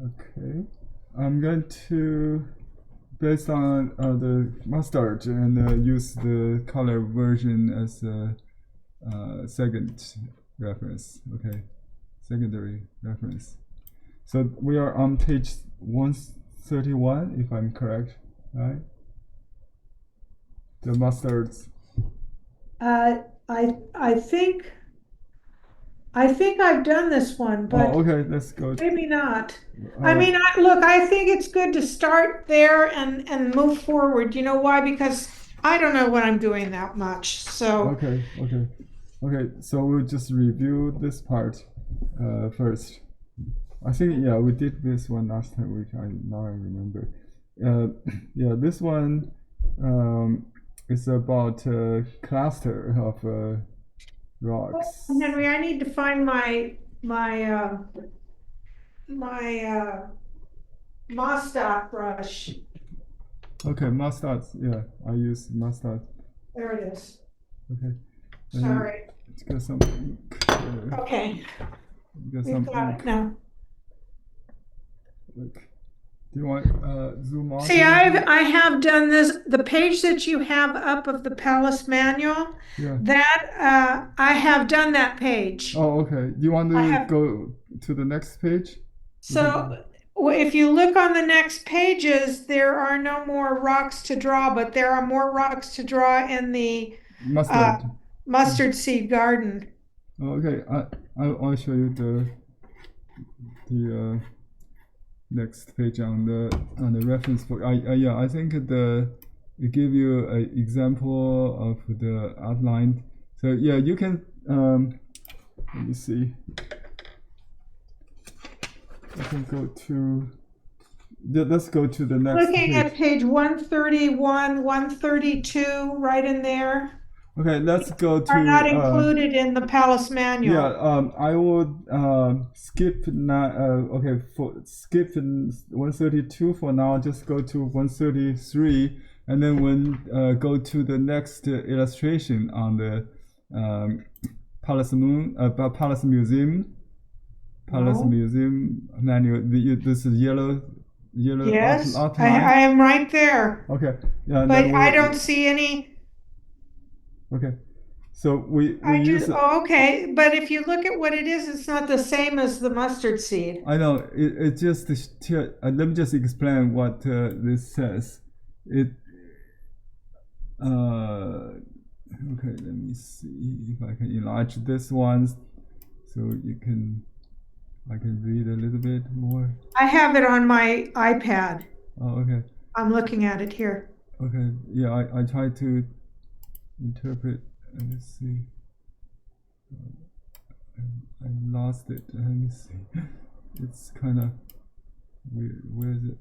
Okay. I'm going to, based on the mustard, and use the color version as a second reference. Okay, secondary reference. So we are on page 131, if I'm correct, right? The mustards. I think I've done this one, Oh, but okay. Let's go. maybe not. I Uh, mean, look, I think it's good to start there and move forward. You know why? Because I don't know what I'm doing that much. So, okay, okay, okay. So we'll just review this part first. I think yeah, we did this one last time, which I now I remember. Yeah, this one is about a cluster of rocks. Henry, I need to find my Mostak brush. Okay, mustard. Yeah, I use mustard. There it is. Okay, and Sorry. let's get some ink. Okay, Get we've some got it ink. now. Like, do you want zoom out See, a little? I have done this, the page that you have up of the Palace manual, Yeah. that I have done that page. Oh, okay. Do you want I to have. go to the next page? We can. So if you look on the next pages, there are no more rocks to draw, but there are more rocks to draw in the uh, Mustard. Yeah. mustard seed garden. Okay. I'll show you the next page on the reference book. Yeah, I think it give you an example of the outline. So yeah, you can let me see. I can go to let's go to the next Looking page. at page 131, 132, right in there, Okay, let's go are not to included in the Palace yeah. manual. I would skip okay, for skip 132 for now. Just go to 133, and then when go to the next illustration on the um, Palace Museum. Palace No. Museum manual. This is yellow Yes, outline. I am right there, Okay, yeah, and then but I we don't see any. okay. So we I use just, oh, okay, but if you look at what it is, it's not the same as the mustard seed. I know it just let me just explain what this says. It okay. Let me see if I can enlarge this one so you can I can read a little bit more. I have it on my iPad. Oh, okay, I'm looking at it here. okay. Yeah, I try to interpret. Let me see. I lost it. Let me see. It's kind of weird. Where is it?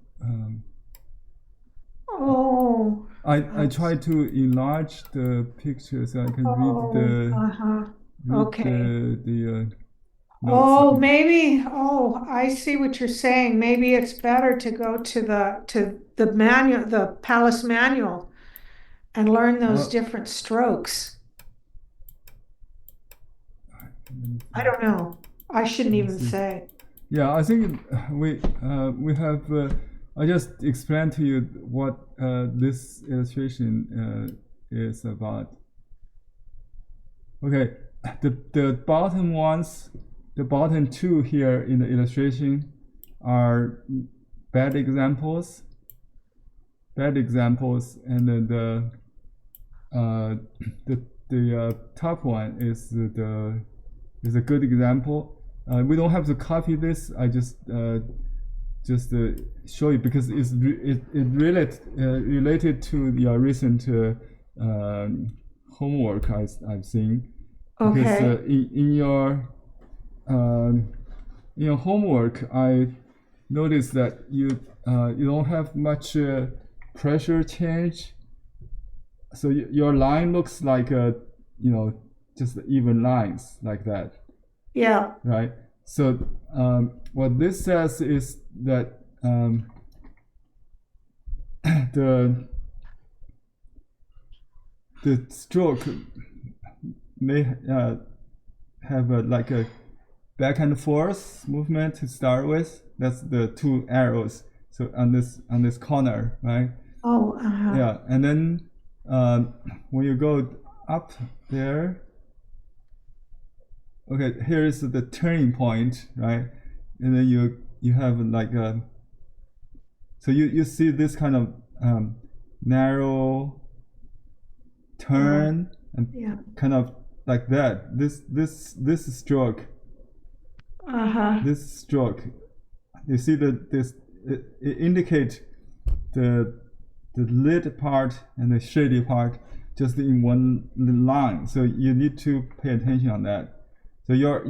Oh, I try to enlarge the picture so I can oh, uh-huh. read Okay. the notes. Oh, maybe, oh, I see what you're saying. Maybe it's better to go to the manual, the Palace manual, and learn those Uh, different strokes. let me I think. don't know. I shouldn't Let me even see. say. Yeah, I think we have. I just explained to you what this illustration is about. Okay, the bottom ones, the bottom two here in the illustration are bad examples. Bad examples, and then uh, the top one is a good example. We don't have to copy this. I just show you because it related to your recent homework I've seen because Okay. um, in your homework I noticed that you don't have much pressure change, so your line looks like a just even lines like that, Yeah. right? So what this says is that the the stroke may have like a back and forth movement to start with. That's the two arrows. So on this corner, right? Oh, Yeah, and then when you go up there, okay, here is the turning point, right? And then you have like a, so you see this kind of narrow turn and yeah. kind of like that. This stroke, this stroke, you see that this it indicates the lit part and the shady part just in one line. So you need to pay attention on that. So your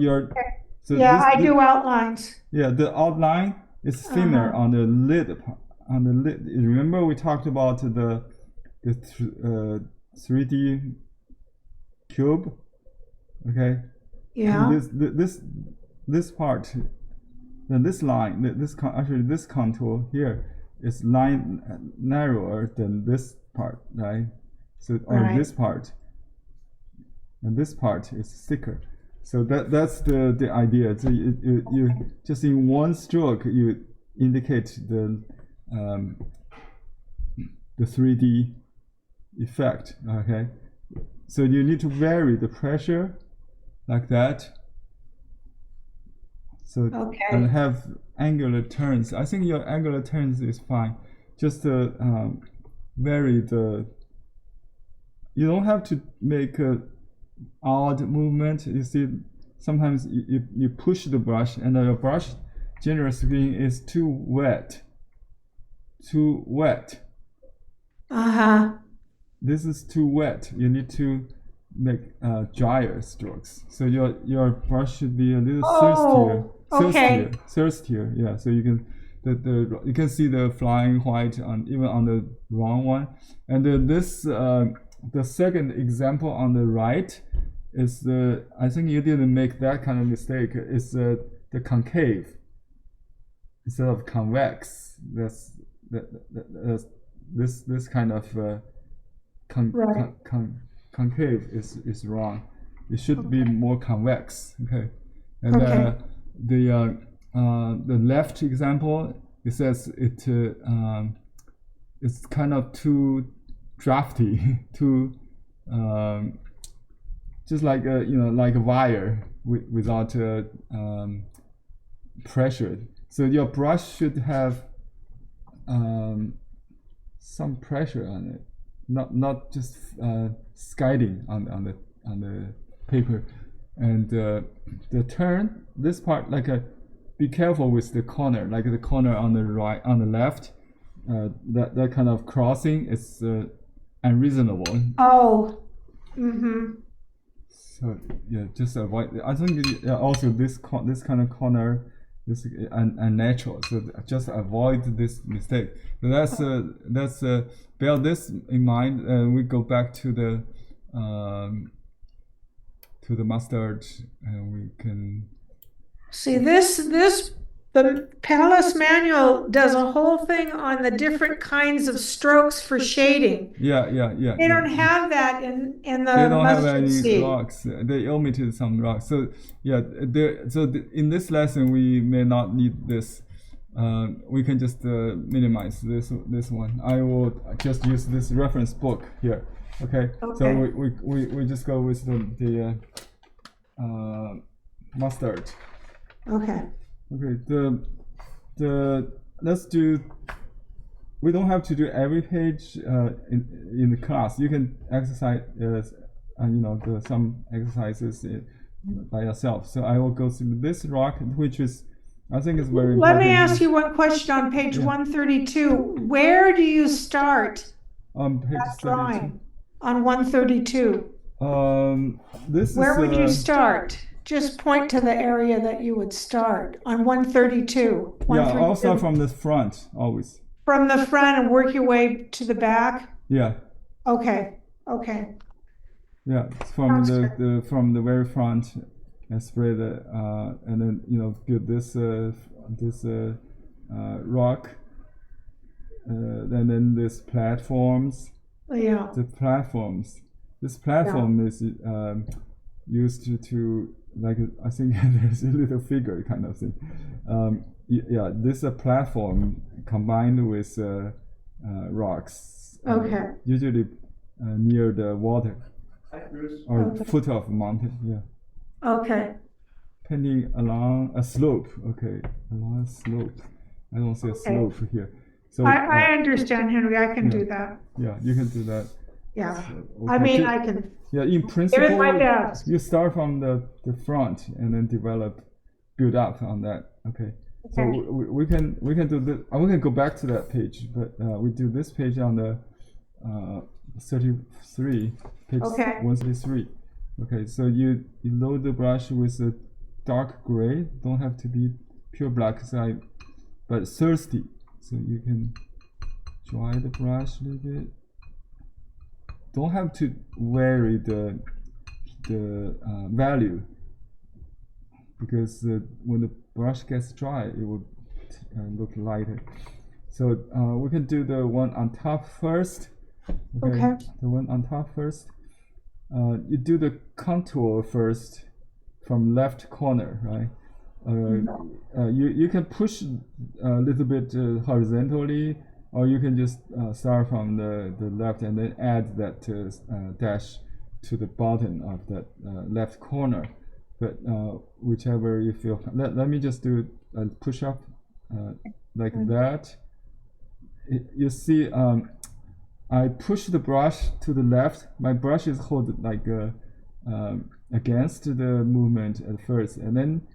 so Yeah, I this, do outlines. yeah, the outline is thinner on the lid part. On the lid, remember we talked about the 3D cube, okay? Yeah. And this part, then this line, actually this contour here is narrower than this part, right? So or Right. this part, and this part is thicker. So that's the idea. So you just in one stroke you indicate the 3D effect. Okay, so you need to vary the pressure like that. So Okay. and have angular turns. I think your angular turns is fine. Just vary the. You don't have to make a odd movement. You see, sometimes you push the brush, and your brush general speaking is too wet. Too wet. This is too wet. You need to make drier strokes. So your brush should be a little thirstier. Yeah. So you can you can see the flying white on even on the wrong one. And this the second example on the right is the, I think you didn't make that kind of mistake. It's the concave instead of convex. That's this kind of concave is wrong. It should be more convex. Okay, and the left example, it says it's kind of too drafty, too just like like a wire without pressure. So your brush should have some pressure on it, not just skidding on the paper. And the turn, this part, like be careful with the corner, like the corner on the right, on the left. That kind of crossing is unreasonable. Oh. So yeah, just avoid. I think also this kind of corner is unnatural. So just avoid this mistake. So that's bear this in mind. We go back to the mustard, and we can see this. The Palace Manual does a whole thing on the different kinds of strokes for shading. Yeah. They don't have that in the They don't have mustard any seed. rocks. They omitted some rocks. So yeah, in this lesson we may not need this. We can just minimize this one. I will just use this reference book here. Okay. So we just go with the mustard. Okay. Let's do. We don't have to do every page in the class. You can exercise, some exercises by yourself. So I will go through this rock, which is, I think, is very important. Let me ask you one question on page 132. Where do you start? On page 32. On 132. Where would you start? Just point to the area that you would start on 132. Yeah, I'll start from the front always. From the front and work your way to the back? Yeah. Okay. Yeah, from from the very front and spread and then build this rock, and then this platforms. Yeah. The platforms. This platform is used to like I think there's a little figure kind of thing. Yeah, this is a platform combined with rocks. Okay. Usually near the water or Okay. foot of mountain. Yeah. Okay. Pending along a slope. Okay, along a slope. I don't see a slope here. So I understand, Henry. I can do that. yeah, you can do that. Yeah. So, I okay, mean, ju- I can Yeah, in give it my principle, best. you start from the front and then build up on that. Okay. So Okay. we can do this. We can go back to that page, but we do this page on the 33, page Okay. 133. Okay, so you load the brush with a dark gray. Don't have to be pure black side, but thirsty. So you can dry the brush a little bit. Don't have to vary the value, because when the brush gets dry, it will look lighter. So we can do the one on top first. Okay. The one on top first. You do the contour first from left corner, right? You can push a little bit horizontally, or you can just start from the left and then add that dash to the bottom of that left corner. But whichever you feel. Let me just do a push up like that. You see, I push the brush to the left. My brush is hold like against the movement at first, and then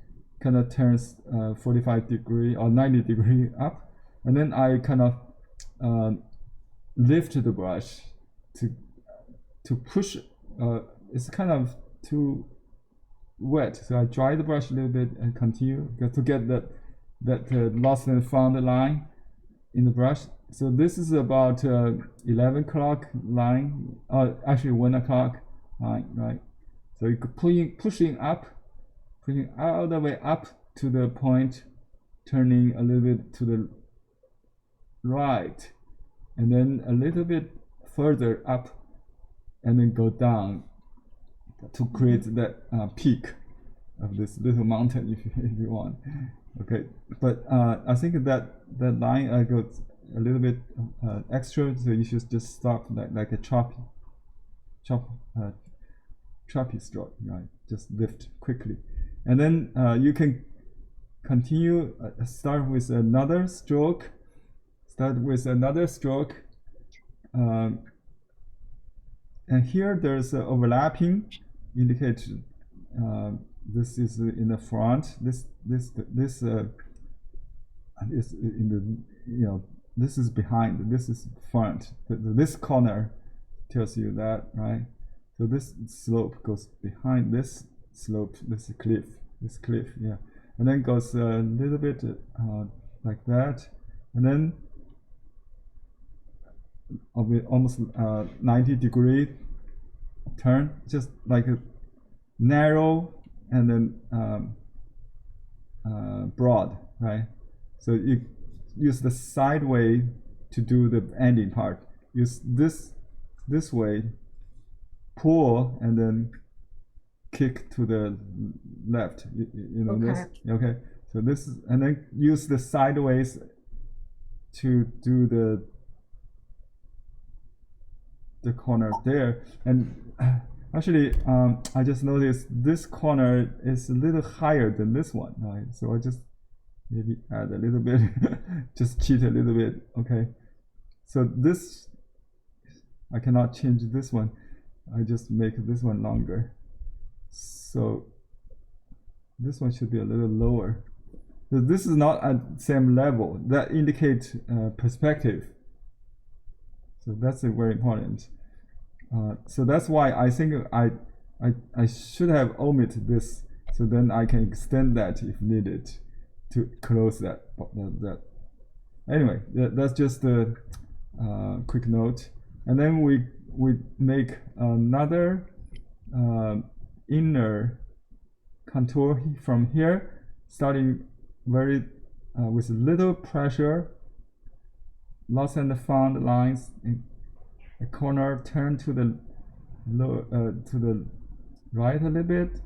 kind of turns 45 degree or 90 degree up, and then I kind of lift the brush to push. It's kind of too wet, so I dry the brush a little bit and continue to get that lost and found line in the brush. So this is about 11 o'clock line, actually 1 o'clock line, right? So you could pushing all the way up to the point, turning a little bit to the right, and then a little bit further up, and then go down to create that peak of this little mountain, if you want. Okay, but I think that line goes a little bit extra, so you should just stop like a choppy stroke, right? Just lift quickly, and then you can continue. Start with another stroke. And here there's overlapping, indicate this is in the front. This is in the this is behind. This is front. This corner tells you that, right? So this slope goes behind this slope, this cliff, yeah, and then goes a little bit like that, and then almost 90 degree turn, just like a narrow and then broad, right? So you use the side way to do the ending part. Use this way, pull, and then kick to the left. You know Okay. this? Okay. So this is, and then use the sideways to do the corner there. And actually, I just noticed this corner is a little higher than this one, right? So I just maybe add a little bit, just cheat a little bit. Okay. So this, I cannot change this one. I just make this one longer. So this one should be a little lower. So this is not at the same level. That indicates perspective. So that's very important. So that's why I think I should have omitted this, so then I can extend that if needed to close that. Anyway, that's just a quick note. And then we make another inner contour from here, starting very with little pressure, lost and found lines. A corner, turn to the right a little bit,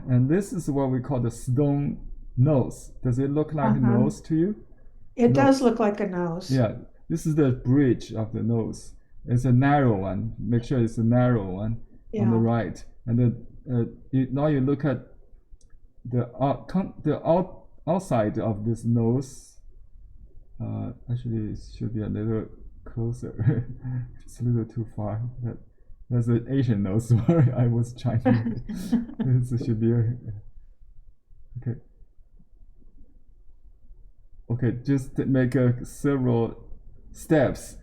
and this is what we call the stone nose. Does it look like a nose to you? It does look like a nose. Yeah, this is the bridge of the nose. It's a narrow one. Make sure it's a narrow one on the right. And then now you look at the outside of this nose. Actually, it should be a little closer. It's a little too far. That's an Asian nose. Sorry, I was Chinese. This should be okay. Okay, just make several steps.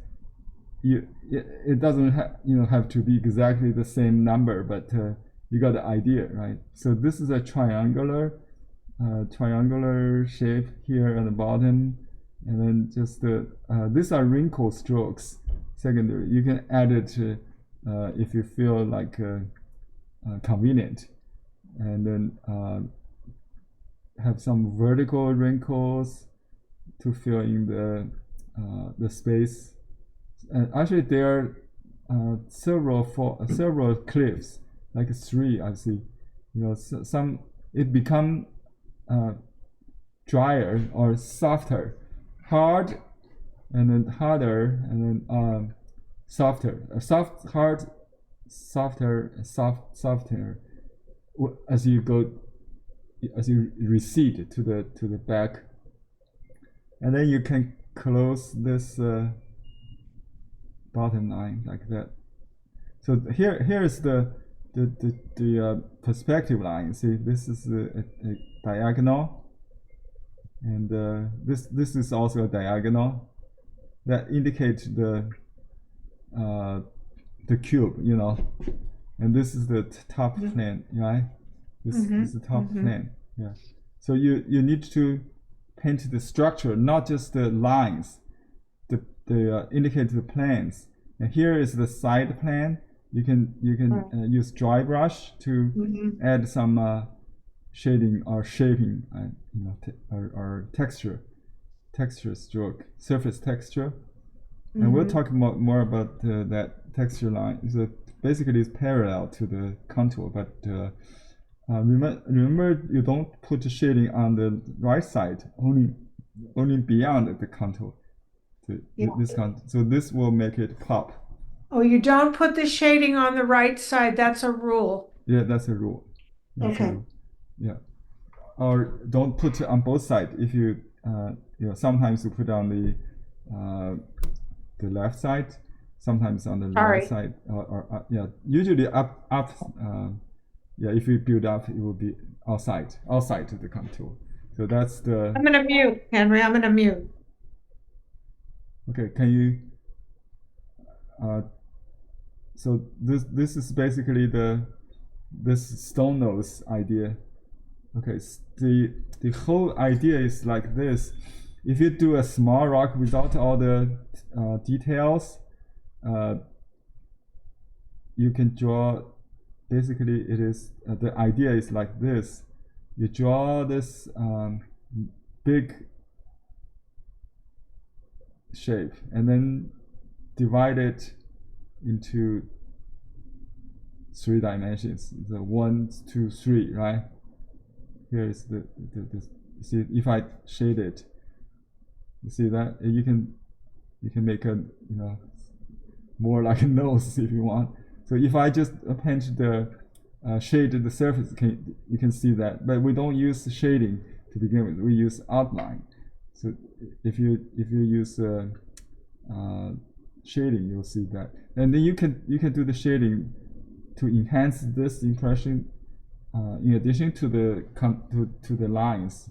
It doesn't have to be exactly the same number, but you got the idea, right? So this is a triangular shape here at the bottom, and then just these are wrinkle strokes. Secondary, you can add it if you feel like convenient, and then have some vertical wrinkles to fill in the space. And actually, there are several cliffs, like 3. I see. Some it become drier or softer, hard, and then harder, and then softer. Hard, softer, softer. As you recede to the back. And then you can close this bottom line like that. So here is the perspective line. See, this is a diagonal, and this is also a diagonal that indicates the cube, and this is the top plane, right? This is the top plane. Yeah. So you need to paint the structure, not just the lines. The indicate the planes. And here is the side plane. You can use dry brush to add some shading or shaping, or texture stroke, surface texture. And we'll talk more about that texture line. So basically, it's parallel to the contour, but remember, you don't put shading on the right side, only beyond the contour. This contour. So this will make it pop. Oh, you don't put the shading on the right side. That's a rule. Yeah, that's a rule. That's a rule. Yeah. Or don't put it on both sides. If you sometimes you put on the left side, sometimes on the right side, or usually up. If you build up, it will be outside to the contour. So that's the. I'm gonna mute, Henry. I'm gonna mute. Okay, can you? So this is basically this stone nose idea. Okay, the whole idea is like this. If you do a small rock without all the details, you can draw. Basically, it is the idea is like this. You draw this big shape and then divide it into 3 dimensions. The 1, 2, 3, right? Here is the see, if I shade it, you see that you can make a more like a nose if you want. So if I just paint the shade the surface, you can see that. But we don't use shading to begin with. We use outline. So if you use shading, you'll see that. And then you can do the shading to enhance this impression. In addition to the lines.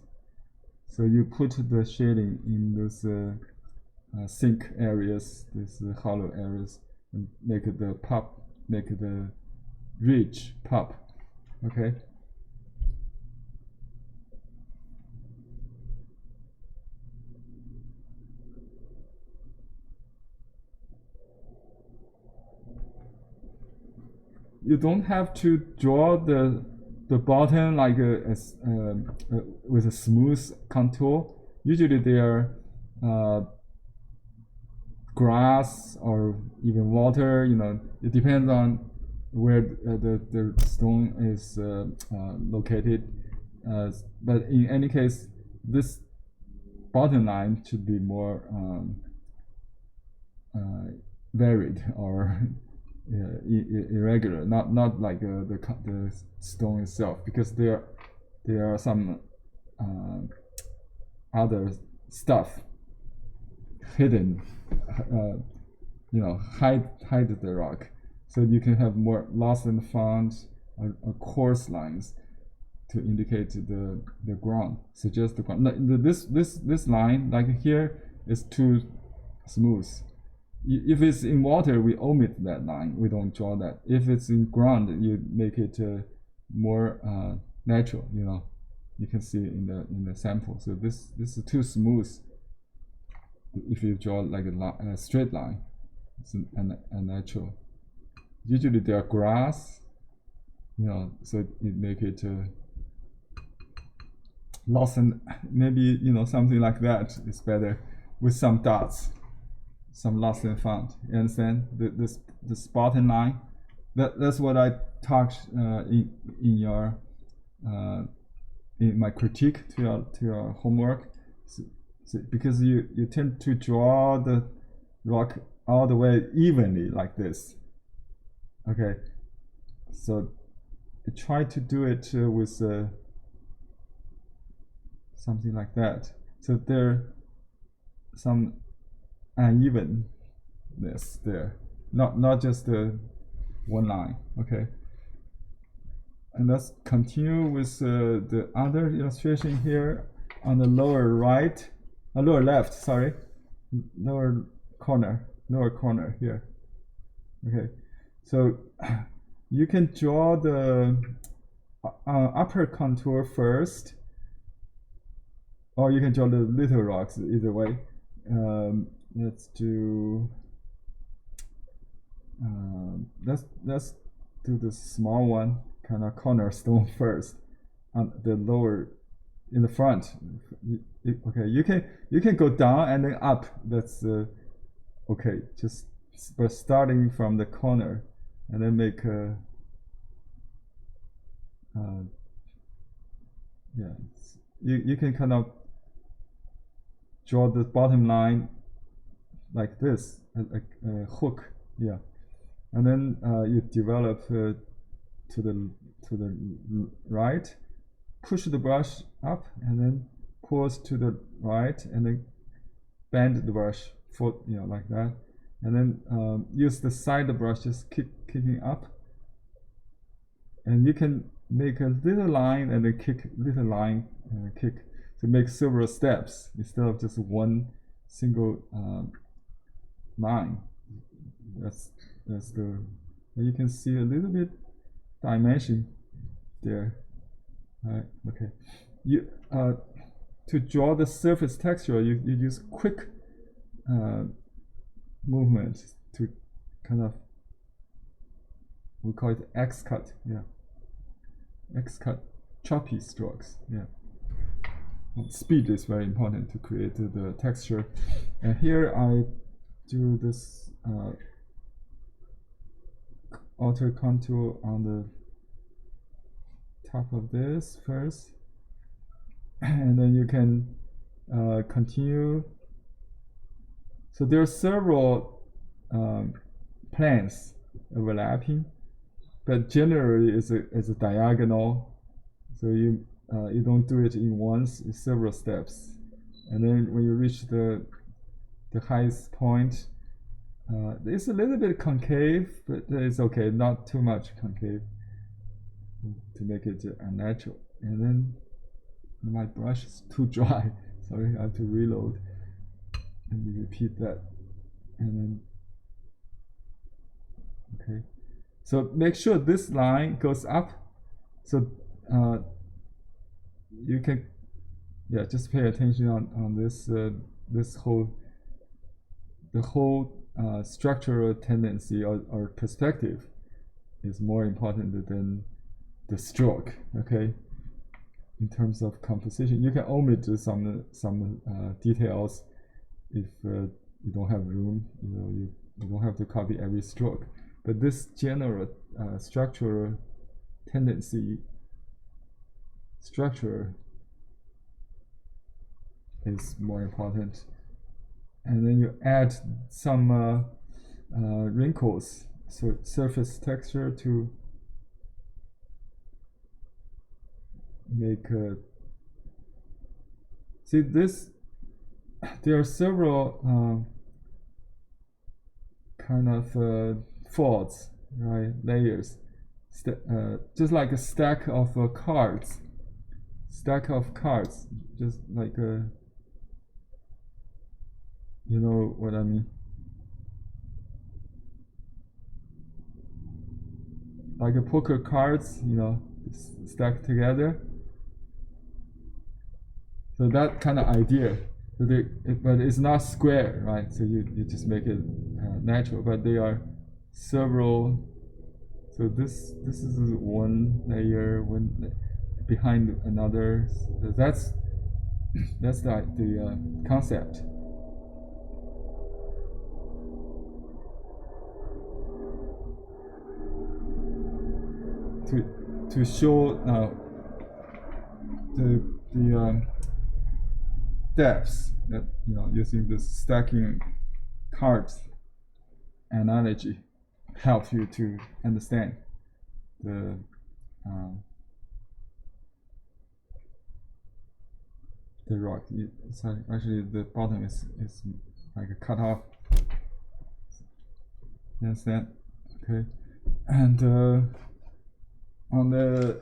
So you put the shading in those sink areas, these hollow areas, and make the pop. Make the ridge pop. Okay. You don't have to draw the bottom like with a smooth contour. Usually they are grass or even water. It depends on where the stone is located. But in any case, this bottom line should be more varied or irregular, not like the stone itself, because there are some other stuff hidden, hide the rock, so you can have more lost and found or coarse lines to indicate the ground, suggest the ground. This line, like here, is too smooth. If it's in water, we omit that line. We don't draw that. If it's in ground, you make it more natural. You can see in the sample. So this is too smooth. If you draw like a straight line, it's unnatural. Usually there are grass, so it make it lost, and maybe something like that is better with some dots, some lost and found. You understand this bottom line? That's what I talked in your in my critique to your homework. So because you tend to draw the rock all the way evenly like this. Okay, so try to do it with something like that. So there some unevenness there, not just one line. Okay, and let's continue with the other illustration here on the lower left. Sorry, lower corner here. Okay, so you can draw the upper contour first, or you can draw the little rocks, either way. Let's do let's do the small one, kind of cornerstone first, on the lower, in the front. Okay, you can go down and then up. That's okay. But starting from the corner, and then make you can kind of draw the bottom line like this, like a hook, and then you develop to the right, push the brush up, and then pulls to the right, and then bend the brush like that, and then use the side brush, just kicking up, and you can make a little line and then kick to make several steps instead of just one single line. That's the, you can see a little bit dimension there. All right, okay. You to draw the surface texture, you use quick movement to kind of, we call it X cut, X-cut, choppy strokes. Speed is very important to create the texture. And here I do this outer contour on the top of this first, and then you can continue. So there are several planes overlapping, but generally it's a diagonal. So you don't do it in once, it's several steps. And then when you reach the highest point, it's a little bit concave, but it's okay, not too much concave to make it unnatural. And then my brush is too dry, sorry, I have to reload. And you repeat that, and then okay. So make sure this line goes up. So you can, just pay attention on this the whole structural tendency or perspective is more important than the stroke. Okay, in terms of composition, you can omit some details if you don't have room. You don't have to copy every stroke. but this general structure is more important. And then you add some wrinkles, so surface texture to make see this. There are several kind of folds, right? Layers, just like a stack of cards. Just like a, you know what I mean? Like a poker cards, you know, stacked together. So that kind of idea. So but it's not square, right? So you just make it natural. But they are several. So this is one layer, behind another. So that's the concept. To show the depths, that, you know, using this stacking cards analogy helps you to understand the rock. It's actually the bottom is like a cut off. You understand? Okay, and on the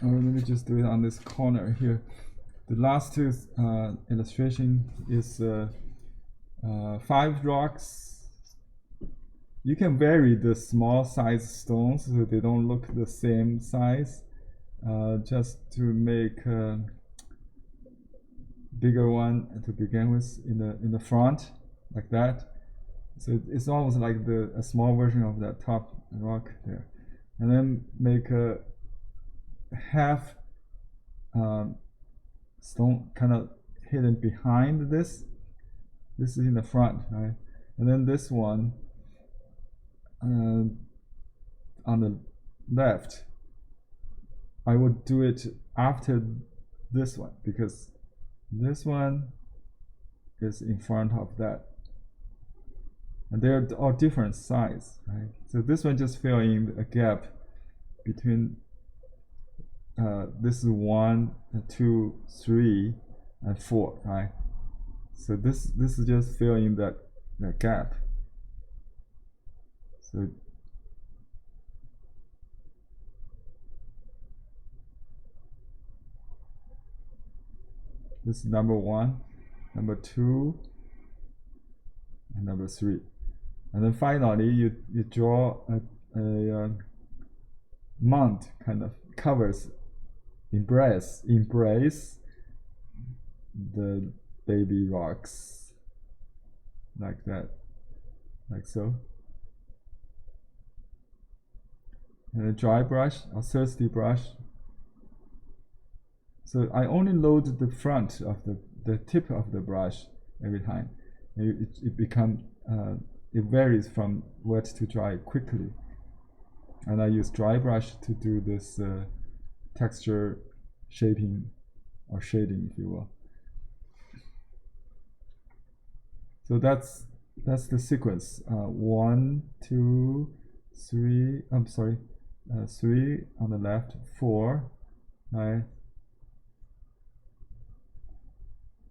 let me just do it on this corner here. The last two illustration is 5 rocks. You can vary the small size stones so they don't look the same size, just to make a bigger one to begin with in the front, like that. So it's almost like a small version of that top rock there, and then make a half stone kind of hidden behind this. This is in the front, right? And then this one on the left, I would do it after this one because this one is in front of that, and they're all different size, right? So this one just fill in a gap between this is 1, 2, 3, and 4, right? So this is just filling that gap. So this is number 1, number 2, and number 3, and then finally you draw a mount, kind of covers, embrace the baby rocks, like that, like so. And a dry brush or thirsty brush. So I only load the front of the tip of the brush every time. It becomes it varies from wet to dry quickly, and I use dry brush to do this texture shaping or shading, if you will. So that's the sequence. 1, 2, 3. I'm sorry, 3 on the left, 4, right?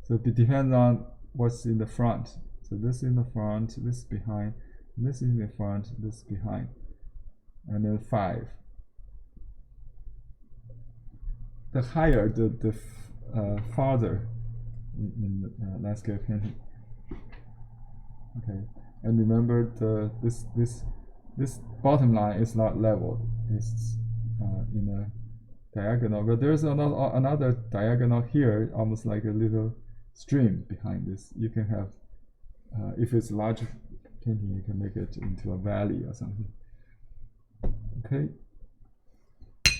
So it depends on what's in the front. So this in the front, this behind, this in the front, this behind, and then 5. The higher, the farther in landscape painting. Okay, and remember this bottom line is not level; it's in a diagonal. But there's another diagonal here, almost like a little stream behind this. You can have, if it's large painting, you can make it into a valley or something. Okay.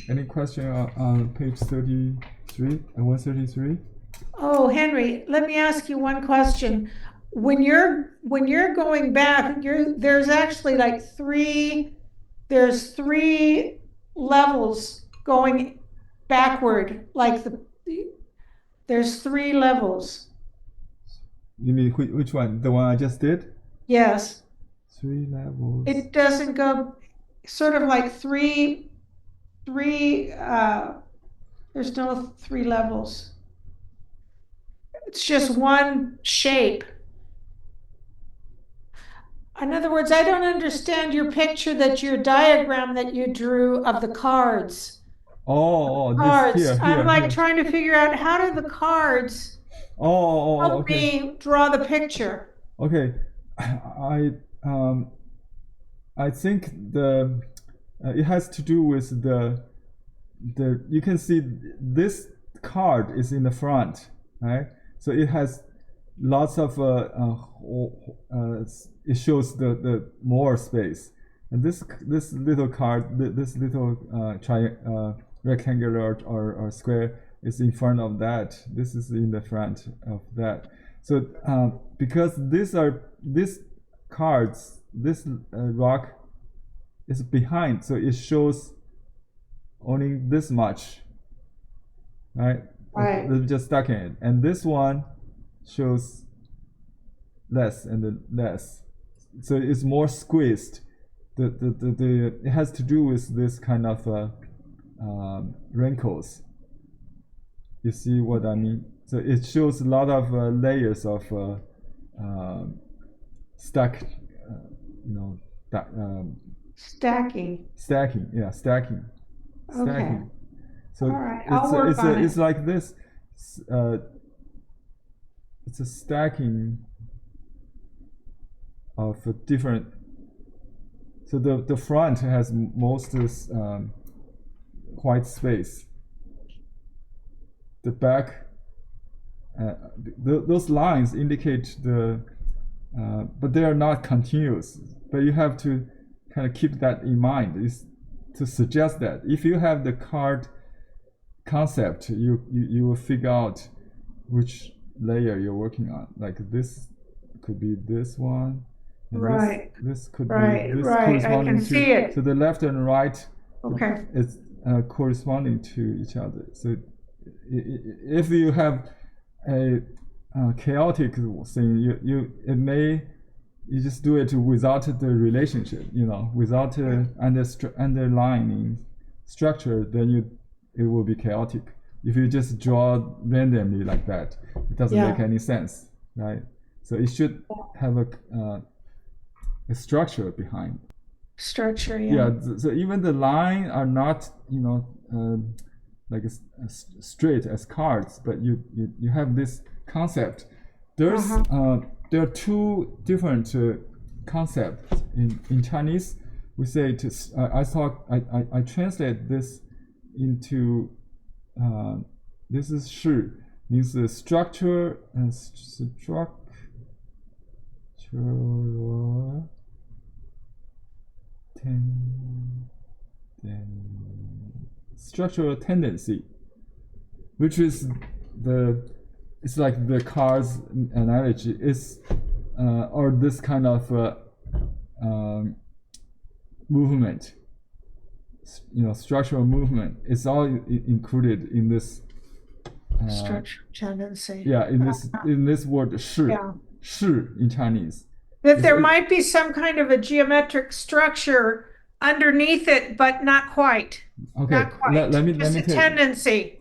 Any question on page 33 and 133? Oh, Henry, let me ask you one question. when you're going back, there's actually like there's three levels going backward, like there's three levels. You mean which one? The one I just did? Yes. 3 levels. It doesn't go sort of like there's no three levels. It's just one shape. In other words, I don't understand your picture your diagram that you drew of the cards. Oh, Cards. this here, I'm like here. trying to figure out how do the cards help Okay. me draw the picture. Okay. I think it has to do with the you can see this card is in the front, right? So it has lots of it shows the more space, and this little card, this little rectangular or square is in front of that. This is in the front of that. So because these cards, this rock is behind, so it shows only this much, right? Right. It's just stuck in it, and this one shows less and less, so it's more squeezed. It has to do with this kind of wrinkles. You see what I mean? So it shows a lot of layers of stack, Stacking. stacking. Yeah, stacking. Okay. So all right. I'll work on it. It's like this. It's a stacking of different. So the front has most white space. The back, those lines indicate but they are not continuous. But you have to kind of keep that in mind. Is to suggest that if you have the card concept, you will figure out which layer you're working on. Like this could be this one, and right. This could right. be this right. corresponding I can see it. to the left and right. Okay. It's corresponding to each other. So if you have a chaotic thing, you just do it without the relationship, without underlining structure, then it will be chaotic. If you just draw randomly like that, it doesn't make any sense, right? So it should have a structure behind. Structure, yeah. So even the line are not, like straight as cards, but you have this concept. There are two different concepts in Chinese. We say I translate this into this is shi, means the structure and structural structural tendency, which is it's like the car's analogy is or this kind of movement, structural movement. It's all included in this structural tendency. Yeah, in this word shi, shi in Chinese. That there might be some kind of a geometric structure underneath it, but not quite. Okay, not quite. Let me a tendency.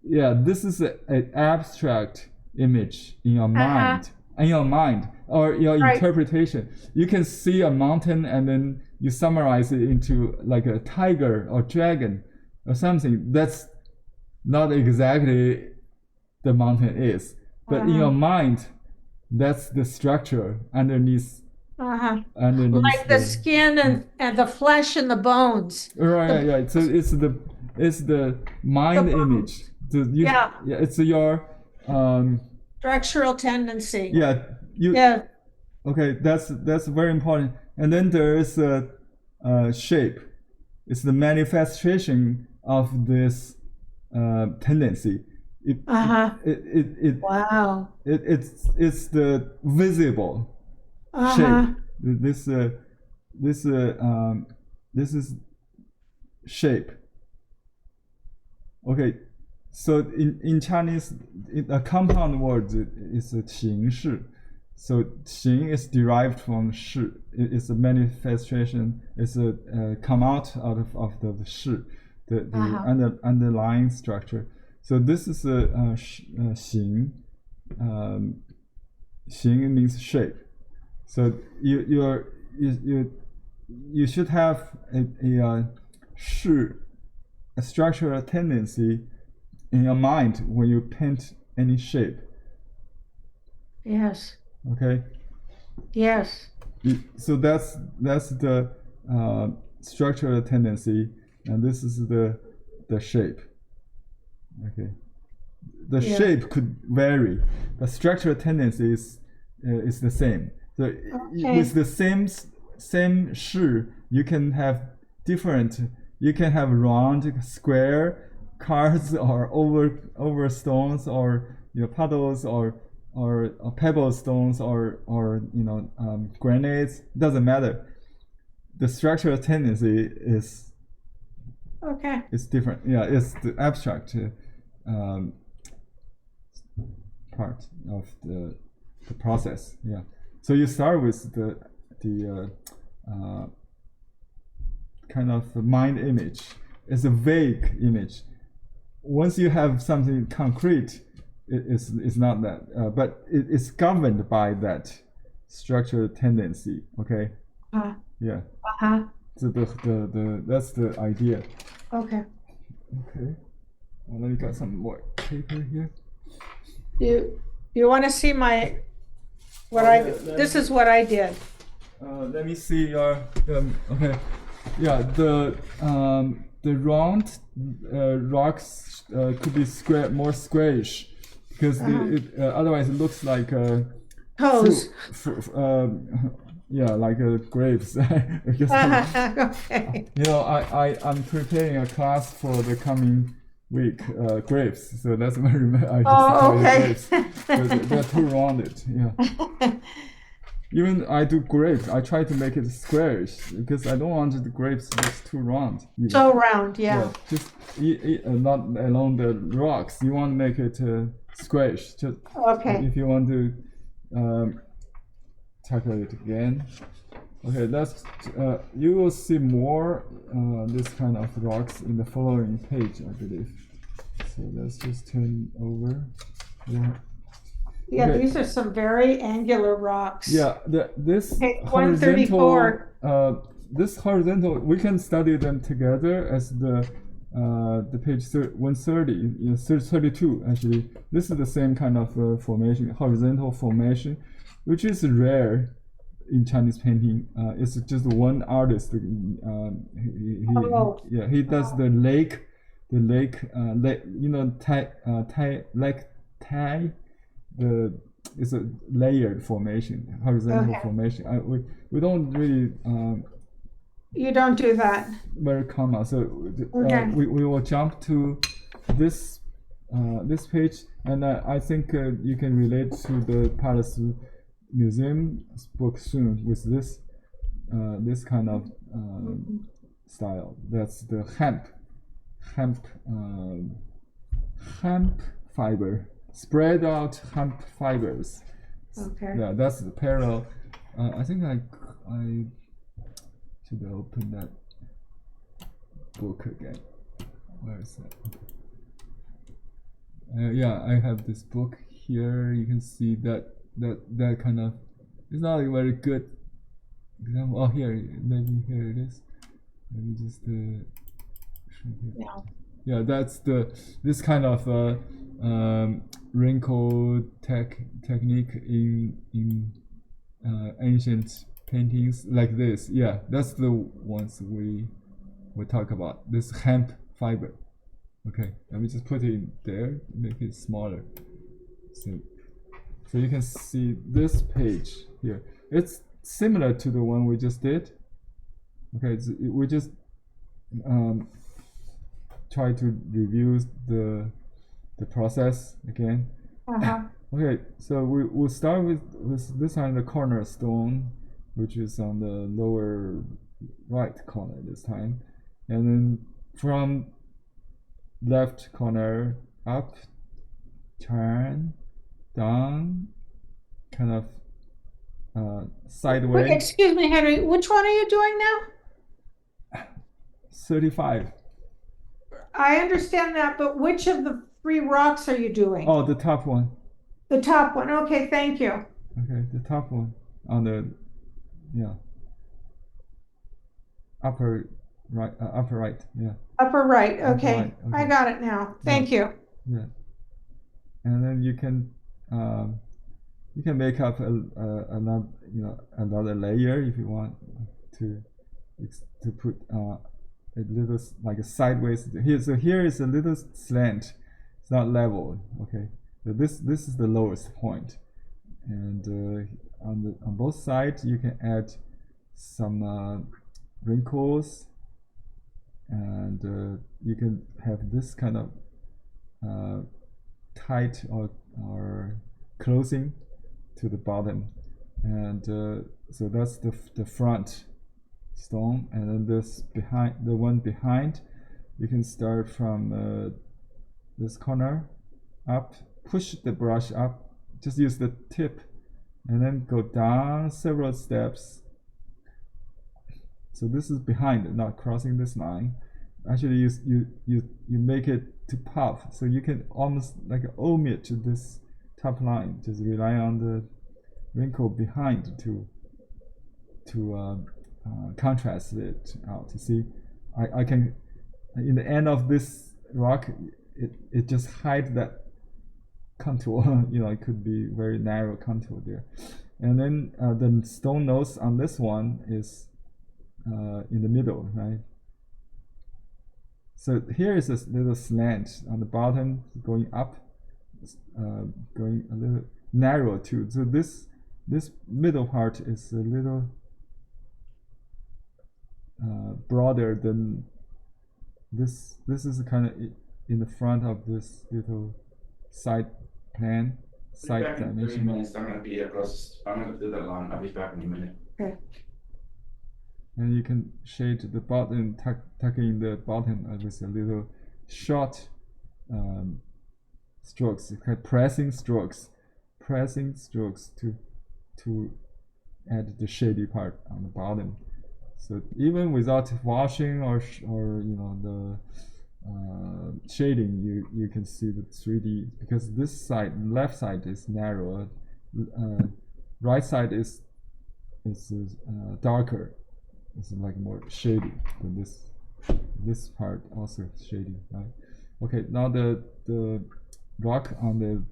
Yeah, this is an abstract image in your mind, or your interpretation. You can see a mountain and then you summarize it into like a tiger or dragon or something. That's not exactly the mountain is, but in your mind, that's the structure underneath. Underneath like the skin and the flesh and the bones. Right. So it's the mind image. It's your structural tendency. Okay, that's very important. And then there is a shape. It's the manifestation of this tendency. It, Uh-huh. Wow. it's the visible Uh-huh. shape. This this is shape. Okay, so in Chinese, a compound word is a 形式. So 形 is derived from 是. It's a manifestation. It's a come out of the 是, the underlying structure. So this is a 形. 形 means shape. So you should have a 是, a structural tendency in your mind when you paint any shape. Yes. Okay. Yes. So that's the structural tendency, and this is the shape. Okay. The shape could vary, but structural tendency is the same. So with the same 是, you can have different. You can have round, square cards, or over stones, or puddles, or pebble stones, or granites. Doesn't matter. The structural tendency is different. Yeah, it's the abstract part of the process. Yeah. So you start with the kind of mind image. It's a vague image. Once you have something concrete, it's not that, but it's governed by that structural tendency. Okay. Yeah. So that's the idea. Okay. Okay. Well, let me got some more paper here. You want to see my this is what I did. Let me see your okay. Yeah, the round rocks could be more squarish, because otherwise it looks like toes. Yeah, like grapes. Okay. I'm preparing a class for the coming week, grapes. So that's very I just okay. grapes. They're too rounded. Yeah. Even I do grapes, I try to make it squarish, because I don't want the grapes just too round. Even. So round, yeah. Just not along the rocks. You want to make it squarish. Just if you want to tackle it again. Okay, that's you will see more this kind of rocks in the following page, I believe. So let's just turn over. Yeah, these are some very angular rocks. Yeah, this horizontal. This horizontal, we can study them together as the page 130, 32 actually. This is the same kind of formation, horizontal formation, which is rare in Chinese painting. It's just one artist. He does the lake, it's a layered formation, horizontal formation. We don't really. You don't do that. Very common. So we will jump to this page, and I think you can relate to the Palace Museum book soon with this kind of style. That's the hemp fiber, spread out hemp fibers. Okay. Yeah, that's the parallel. I think I should open that book again. Where is that? Yeah, I have this book here. You can see that kind of. It's not a very good example. Oh, here, maybe here it is. Maybe just yeah, that's this kind of wrinkle technique in ancient paintings like this. Yeah, that's the ones we talk about. This hemp fiber. Okay, let me just put it in there, make it smaller. So you can see this page here. It's similar to the one we just did. Okay, we just try to review the the process again. Uh-huh. Okay, so we'll start with this time the cornerstone, which is on the lower right corner this time, and then from left corner up, turn, down, kind of sideways. Excuse me, Henry, which one are you doing now? 35. I understand that, but which of the three rocks are you doing? Oh, the top one. The top one. Okay, thank you. Okay, the top one on the upper right, yeah. Upper right. Upper Okay. right, okay. I got it now. Thank you. Yeah, and then you can make up another another layer if you want to put a little like a sideways here. So here is a little slant. It's not level. Okay, so this is the lowest point, and on both sides you can add some wrinkles, and you can have this kind of tight or closing to the bottom, and so that's the front stone, and then the one behind, you can start from this corner up, push the brush up, just use the tip, and then go down several steps. So this is behind, not crossing this line. Actually, you make it to pop, so you can almost like omit this top line. Just rely on the wrinkle behind to contrast it out. You see, I can in the end of this rock, it just hide that contour. It could be very narrow contour there, and then the stone nose on this one is in the middle, right? So here is a little slant on the bottom, going up, going a little narrow too. So this middle part is a little broader than this. This is kind of in the front of this little side plan, side dimension. 30 minutes. I'm going to be across. I'm going to do that line. I'll be back in a minute. Okay. And you can shade the bottom, tuck in the bottom with a little short strokes, pressing strokes to add the shady part on the bottom. So even without washing or the shading, you can see the 3D, because this side, left side, is narrower, right side is darker. It's like more shady than this part, also shady, right? Okay, now the rock on the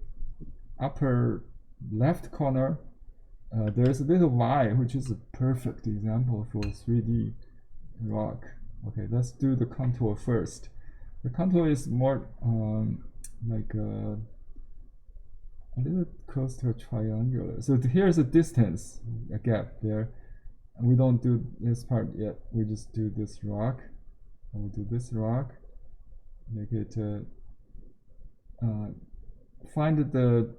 upper left corner, there's a little Y, which is a perfect example for 3D rock. Okay, let's do the contour first. The contour is more like a little close to a triangular. So here's a distance, a gap there. We don't do this part yet. We just do this rock. We'll do this rock. Make it find the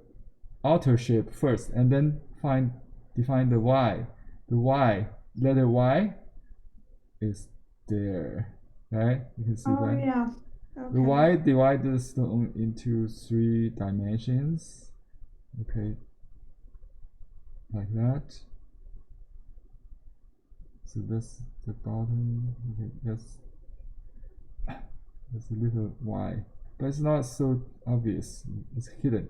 outer shape first, and then define the Y. The Y, letter Y, is there, right? You can see that. Yeah. Okay. The Y divides the stone into 3 dimensions. Okay, like that. So that's the bottom. Okay, that's a little Y, but it's not so obvious. It's hidden.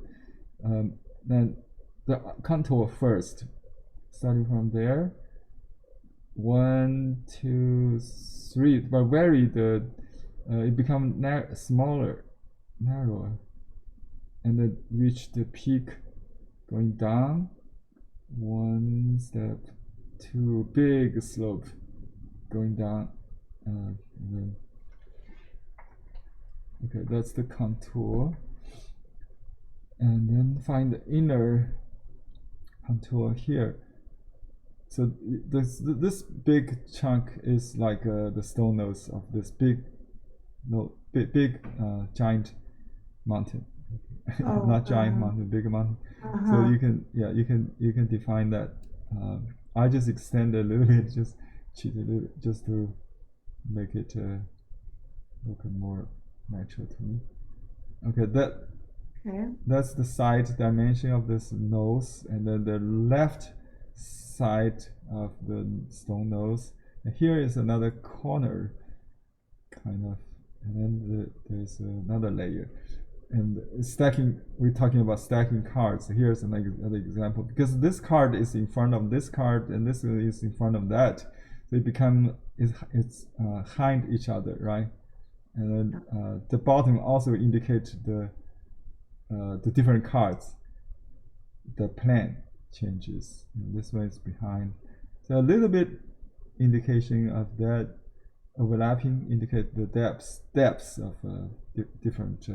Then the contour first, starting from there. 1, 2, 3. But vary it becomes smaller, narrower, and then reach the peak, going down. 1 step. 2 big slope going down, and then okay, that's the contour, and then find the inner contour here. So this big chunk is like the stone nose of this big giant mountain. Oh, not giant uh-huh. mountain, big mountain. So Uh-huh. you can define that. I just extend a little bit, just cheat a little, just to make it look more natural to me. Okay, Okay. that's the side dimension of this nose, and then the left side of the stone nose. And here is another corner, kind of, and then there's another layer. And stacking, we're talking about stacking cards. Here's another example, because this card is in front of this card, and this is in front of that, so it's behind each other, right? And then the bottom also indicates the different cards. The plane changes. And this one is behind. So a little bit indication of that overlapping indicate the depths of different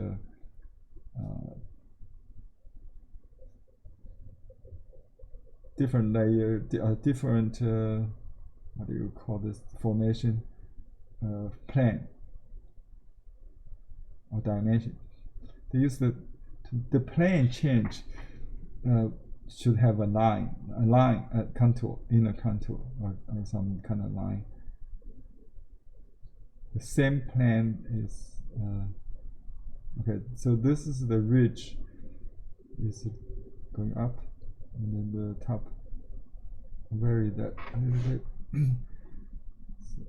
different layer, different what do you call this formation, plane or dimension. They use the plane change should have a line, a contour, inner contour, or some kind of line. The same plane is okay. So this is the ridge, is going up, and then the top. Vary that a little bit. So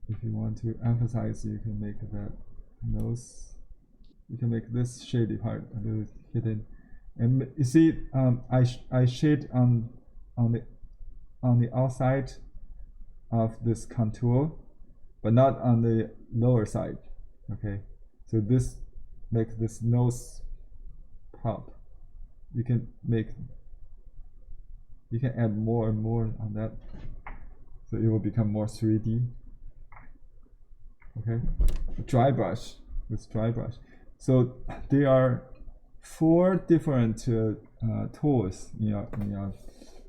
if you want to emphasize, you can make that nose. You can make this shady part a little hidden. And you see, I shade on the outside of this contour, but not on the lower side. Okay, so this makes this nose pop. You can add more and more on that, so it will become more 3D. Okay, dry brush with dry brush. So there are 4 different tools in your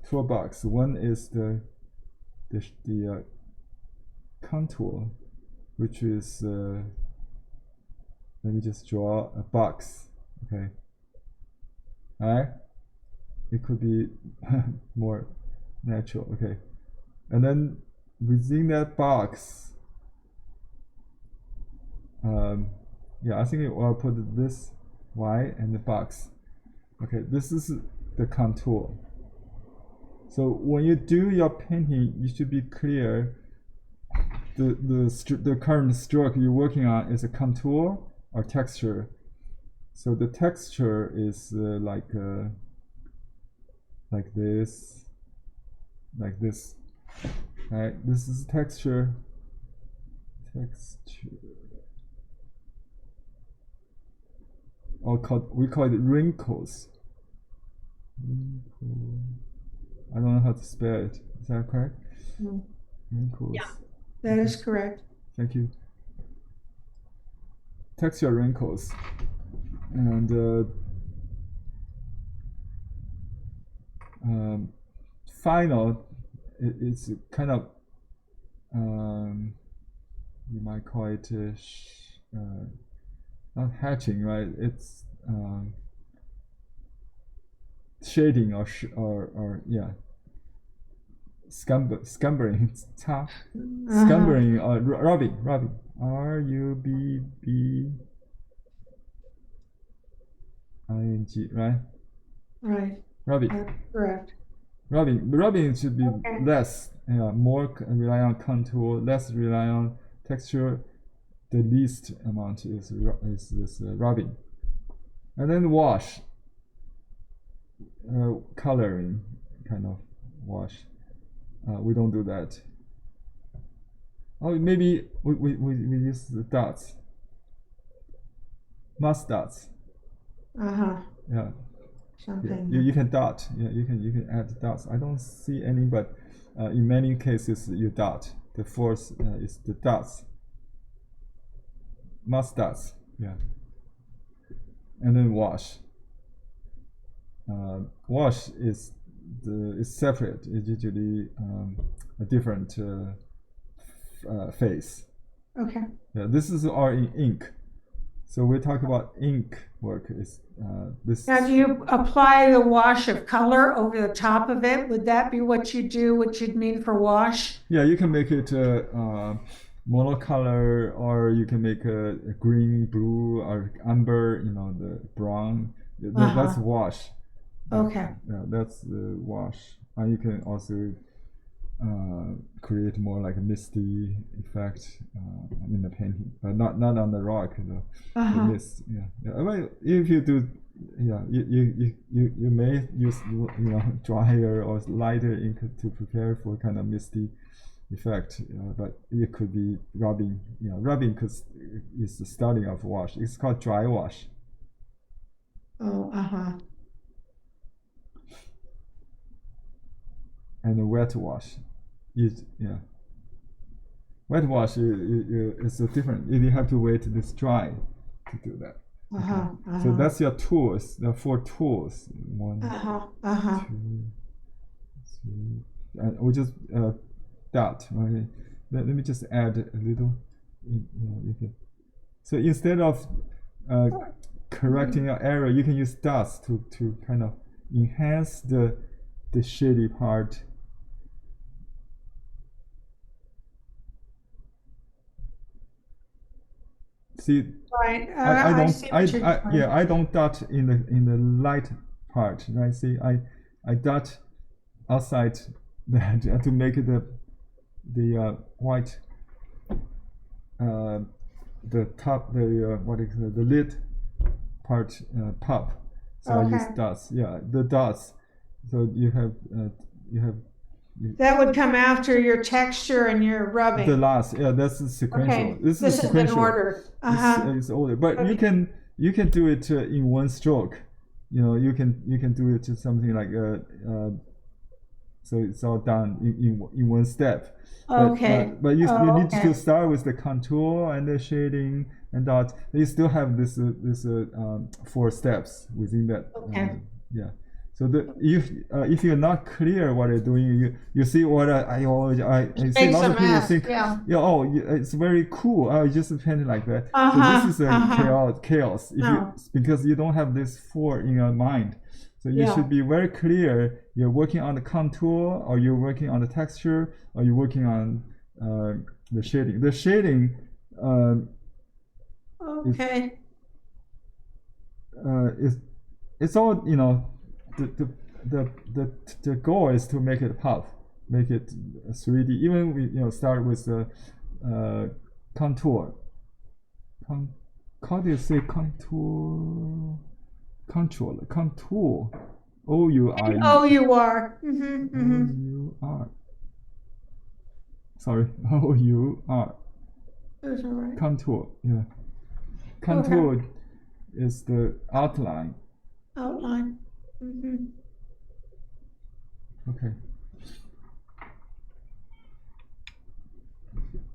toolbox. One is the contour, which is let me just draw a box. Okay, all right. It could be more natural. Okay, and then within that box, yeah, I think I'll put this Y and the box. Okay, this is the contour. So when you do your painting, you should be clear. The current stroke you're working on is a contour or texture. So the texture is like this, right? This is texture. Or we call it wrinkles. I don't know how to spell it. Is that correct? Mm. Wrinkles. Yeah, that is correct. Thank you. Texture wrinkles, and final, it's kind of you might call it not hatching, right? It's shading or yeah, scumbering, scumbering or rubbing, rubbing, right? Right. Rubbing. That's correct. Rubbing should be Okay. less, more rely on contour, less rely on texture. The least amount is this rubbing, and then wash, coloring, kind of wash. We don't do that. Oh, maybe we use the dots, mask dots. Yeah. Something. You can dot. Yeah, you can add dots. I don't see any, but in many cases you dot. The fourth is the dots. Mask dots. Yeah. And then wash. Wash is separate. It's usually a different phase. Okay. Yeah, this is all in ink. So we talk about ink work. Is this? Now, do you apply the wash of color over the top of it? Would that be what you do, what you'd mean for wash? Yeah, you can make it monocolor, or you can make a green, blue, or amber. You know, the brown. That's wash. Okay. Yeah, that's the wash. And you can also create more like a misty effect in the painting, but not on the rock. The mist. Yeah. Well, if you do, yeah, you may use drier or lighter ink to prepare for kind of misty effect, but it could be rubbing. Rubbing because it's the starting of wash. It's called dry wash. Oh, And a wet wash. Wet wash is different. You have to wait this dry to do that. So that's your tools. There are 4 tools. 1, 2, 3. And we just dot. Okay. Let me just add a little. So instead of correcting your error, you can use dots to kind of enhance the shady part. See, right. I don't dot in the light part, right? See, I dot outside that to make the white, the top, the lid part pop. So I use dots. Yeah, the dots. So you have that would come after your texture and your rubbing. The last, that's sequential. Okay. This is sequential. In order. It's order, but you can do it in one stroke. You can do it to something like so it's all done in one step. Okay. But you need to start with the contour and the shading and dot. You still have this 4 steps within that. Okay. Yeah. So if you're not clear what you're doing, you see what I see a lot of people think, it's very cool. I just paint it like that. So this is a chaos because you don't have this 4 in your mind. So you should be very clear. You're working on the contour, or you're working on the texture, or you're working on the shading. The shading. It's all The goal is to make it pop, make it 3D. Even we start with the contour. How do you say contour? Contour. O-U-R. O-U-R. O-U-R. Sorry, O-U-R. That's all right. Contour. Yeah. Contour is the outline. Outline. Okay.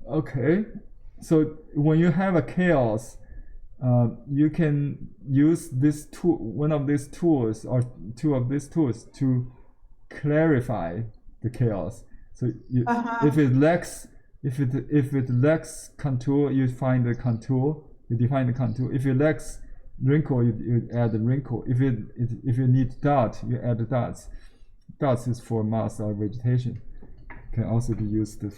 Okay. So when you have a chaos, you can use this tool, one of these tools, or 2 of these tools, to clarify the chaos. So if it lacks contour, you find the contour. You define the contour. If it lacks wrinkle, you add the wrinkle. If you need dot, you add the dots. Dots is for moss or vegetation. Can also be used to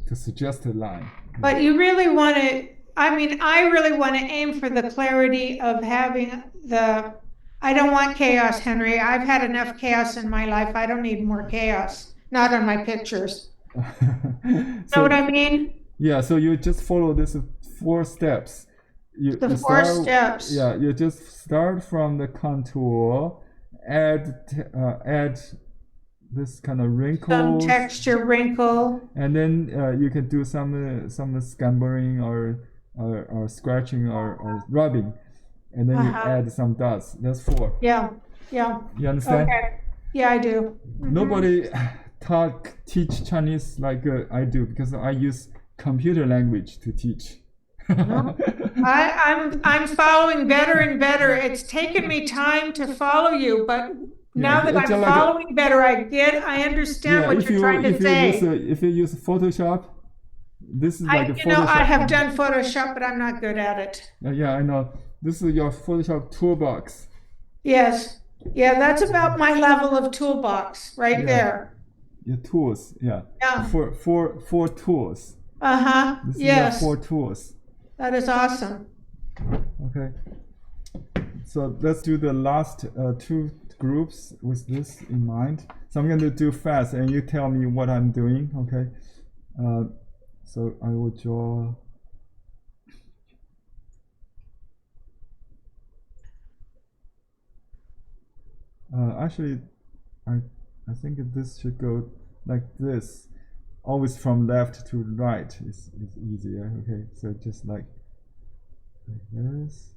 to suggest a line. But you really want to. I really want to aim for the clarity of having the. I don't want chaos, Henry. I've had enough chaos in my life. I don't need more chaos. Not on my pictures. Know what I mean? Yeah. So you just follow this 4 steps. You 4 steps. Yeah. You just start from the contour. Add this kind of wrinkles, some texture wrinkle, and then you can do some scampering or scratching or rubbing, and then you add some dots. That's 4. Yeah. You understand? Okay. Yeah, I do. Nobody teach Chinese like I do, because I use computer language to teach. I'm following better and better. It's taken me time to follow you, but now that I'm following better, I understand what you're trying to say. If you use Photoshop, this is like a You know, I Photoshop. have done Photoshop, but I'm not good at it. Yeah, I know. This is your Photoshop toolbox. Yes. Yeah, that's about my level of toolbox right Yeah. there. Your tools, yeah. Yeah. Four tools. Uh-huh. This is Yes. your 4 tools. That is awesome. Okay. So let's do the last 2 groups with this in mind. So I'm going to do fast, and you tell me what I'm doing. Okay. So I will draw. Actually, I think this should go like this, always from left to right is easier. Okay, so just like this.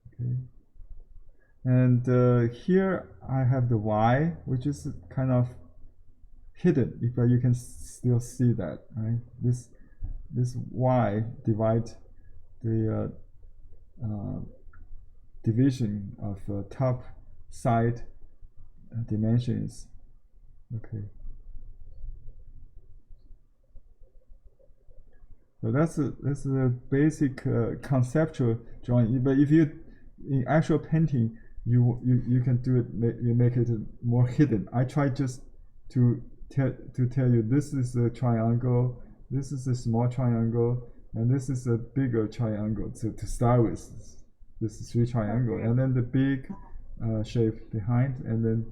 Okay, and here I have the Y, which is kind of hidden, but you can still see that, right? This Y divide the division of top side dimensions. Okay. So that's a basic conceptual drawing. But if you in actual painting, you can do it. You make it more hidden. I try just to tell you this is a triangle, this is a small triangle, and this is a bigger triangle. So to start with, this is 3 triangle, and then the big shape behind, and then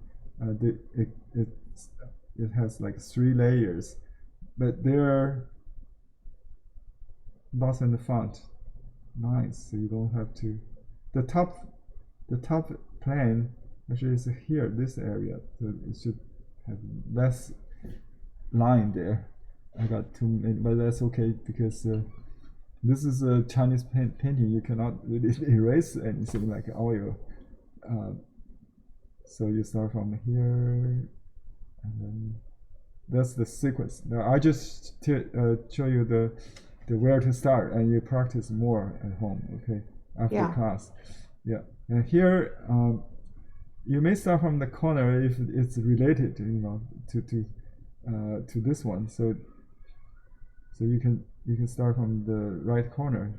it has like 3 layers, but they're lost in the font. Nice, so you don't have to. The top plane actually is here, this area, so it should have less line there. I got too many, but that's okay because this is a Chinese painting. You cannot really erase anything like oil. So you start from here, and then that's the sequence. Now I just show you the where to start, and you practice more at home. Okay, after class. Yeah, and here you may start from the corner if it's related, you know, to this one. So you can start from the right corner,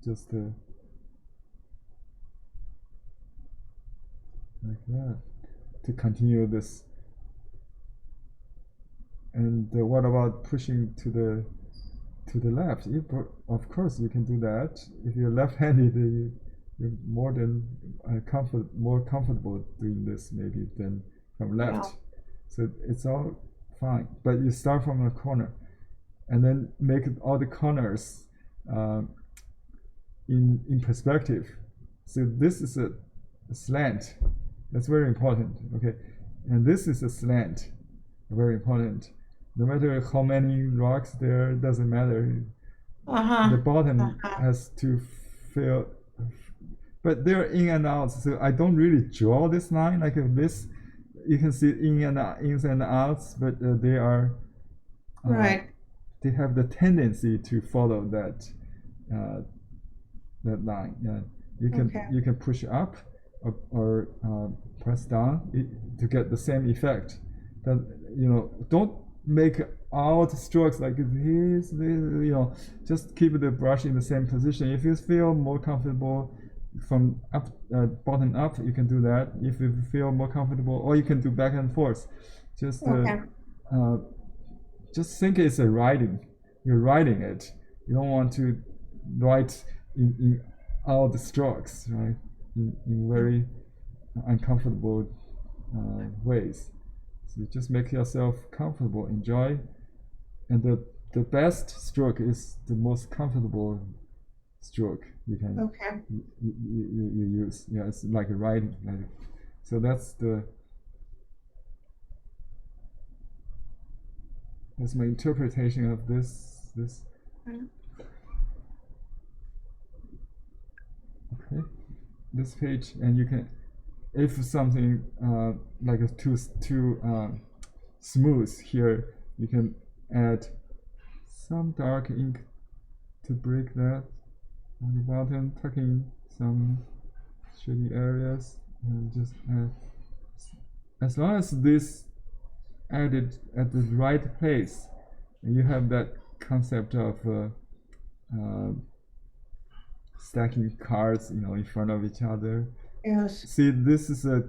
just like that, to continue this. And what about pushing to the left? Of course you can do that. If you're left-handed, you're more than more comfortable doing this maybe than from left. Yeah. So it's all fine. But you start from a corner, and then make all the corners in perspective. So this is a slant. That's very important. Okay, and this is a slant. Very important. No matter how many rocks there, doesn't matter. The bottom has to fill, but they're in and out. So I don't really draw this line like this. You can see ins and outs, but they are right. They have the tendency to follow that line. Yeah, you can push up or press down to get the same effect. That, you know, don't make out strokes like this, you know, just keep the brush in the same position. If you feel more comfortable from up bottom up, you can do that. If you feel more comfortable, or you can do back and forth. Just think it's a writing. You're writing it. You don't want to write in all the strokes, right? In very uncomfortable ways. So just make yourself comfortable, enjoy, and the best stroke is the most comfortable stroke you can you use. Yeah, it's like a writing. So that's my interpretation of this. Okay, this page, and you can, if something like a too smooth here, you can add some dark ink to break that on the bottom, tuck in some shady areas, and just add. As long as this added at the right place, And you have that concept of stacking cards, in front of each other. Yes. See, this is a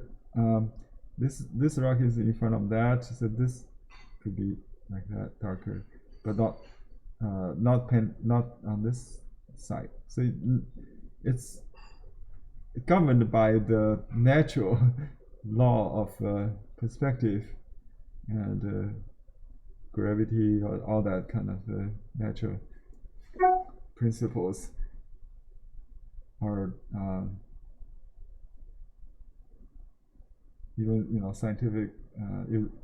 this rock is in front of that, so this could be like that, darker, but not on this side. So it's governed by the natural law of perspective and gravity, or all that kind of natural principles, or even scientific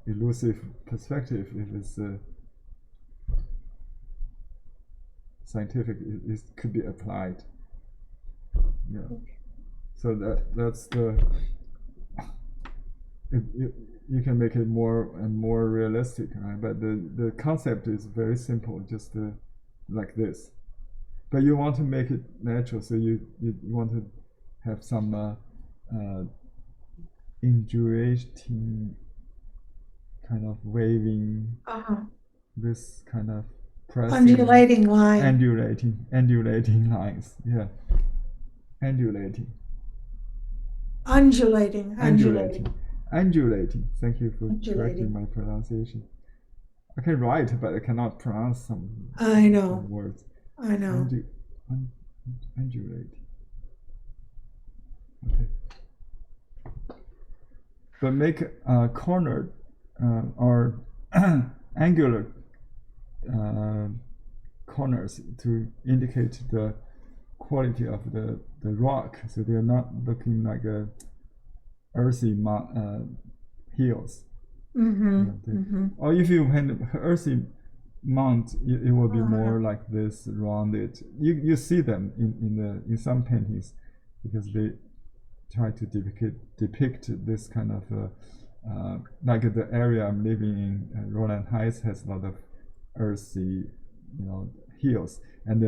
elusive perspective. If it's scientific, it could be applied. Yeah. So that's the you can make it more and more realistic, right? But the concept is very simple, just like this. But you want to make it natural, so you want to have some undulating kind of waving, this kind of pressing, Undulating line. undulating lines. Yeah, undulating. Thank you for correcting my pronunciation. I can write, but I cannot pronounce some words. I know. Undulating. Okay. But make cornered or angular corners to indicate the quality of the rock, so they're not looking like a earthy hills. Or if you paint earthy mount, it will be more like this rounded. You see them in some paintings, because they try to depict this kind of like the area I'm living in, Roland Heights, has a lot of earthy hills, and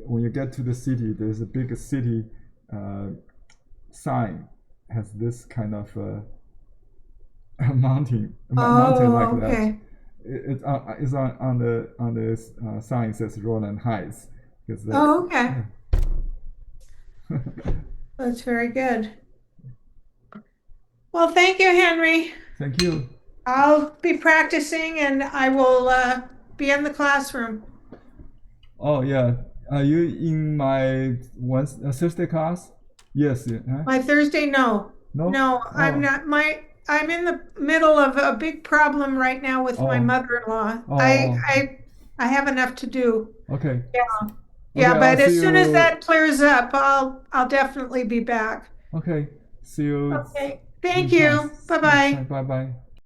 when you get to the city, there's a big city sign, has this kind of mountain like that. It's on the sign says Roland Heights, because okay. That's very good. Well, thank you, Henry. Thank you. I'll be practicing, and I will be in the classroom. Oh yeah, are you in my Thursday class? Yes. My Thursday, no. No, I'm not. I'm in the middle of a big problem right now with my mother-in-law. I have enough to do. Okay. Yeah, but as soon as that clears up, I'll definitely be back. Okay. See you. Okay. Thank you. Bye-bye. Bye-bye.